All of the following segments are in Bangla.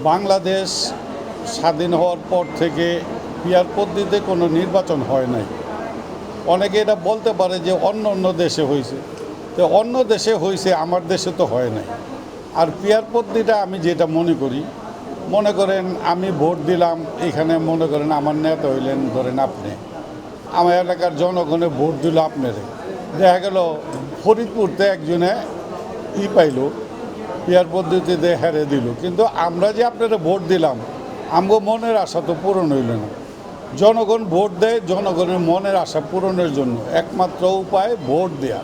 বাংলাদেশ স্বাধীন হওয়ার পর থেকে পিয়ার পদ্ধতিতে কোনো নির্বাচন হয় নাই। অনেকে এটা বলতে পারে যে অন্য অন্য দেশে হয়েছে, তো অন্য দেশে হয়েছে, আমার দেশে তো হয় নাই। আর পিয়ার পদ্ধতিটা আমি যেটা মনে করেন আমি ভোট দিলাম, এখানে মনে করেন আমার নেতা হইলেন ধরেন আপনি, আমার এলাকার জনগণে ভোট দিল আপনারে, দেখা গেল ফরিদপুরতে একজনে পাইল পিয়ার পদ্ধতিতে হেরে দিল, কিন্তু আমরা যে আপনারা ভোট দিলাম আমগো মনের আশা তো পূরণ হইল না। জনগণ ভোট দেয় জনগণের মনের আশা পূরণের জন্য, একমাত্র উপায় ভোট দেয়া,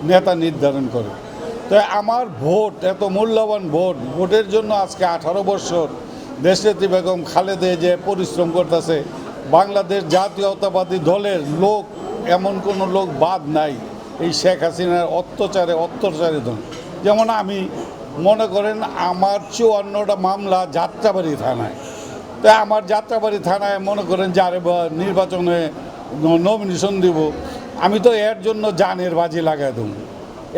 নেতা নির্ধারণ করে। তো আমার ভোট এত মূল্যবান ভোটের জন্য আজকে 18 বছর দেশনেত্রী বেগম খালেদা যে পরিশ্রম করতেছে, বাংলাদেশ জাতীয়তাবাদী দলের লোক এমন কোনো লোক বাদ নাই এই শেখ হাসিনার অত্যাচারিত। যেমন আমি মনে করেন আমার 54টা মামলা যাত্রাবাড়ি থানায়, তাই আমার যাত্রাবাড়ি থানায় মনে করেন যারে নির্বাচনে নমিনেশন দিব, আমি তো এর জন্য জানের বাজি লাগাই দেব,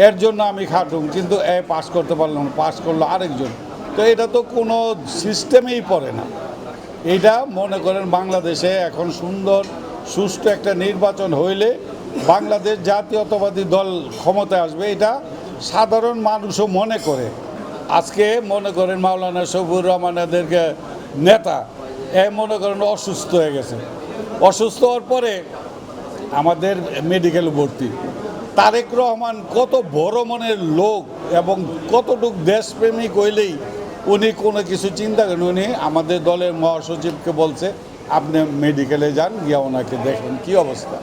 এর জন্য আমি খাটুম, কিন্তু পাস করতে পারলাম না, পাস করলো আরেকজন। তো এটা তো কোনো সিস্টেমেই পড়ে না। এইটা মনে করেন বাংলাদেশে এখন সুন্দর সুষ্ঠু একটা নির্বাচন হইলে বাংলাদেশ জাতীয়তাবাদী দল ক্ষমতায় আসবে, এটা সাধারণ মানুষও মনে করে। আজকে মনে করেন মাওলানা শফিউর রহমানদেরকে নেতা মনে করেন অসুস্থ হয়ে গেছে, অসুস্থ হওয়ার পরে আমাদের মেডিকেলে ভর্তি। তারেক রহমান কত বড় মনের লোক এবং কতটুক দেশপ্রেমিক হইলেই উনি কোনো কিছু চিন্তা করেন, উনি আমাদের দলের মহাসচিবকে বলছে আপনি মেডিকেলে যান, গিয়ে ওনাকে দেখেন কী অবস্থা।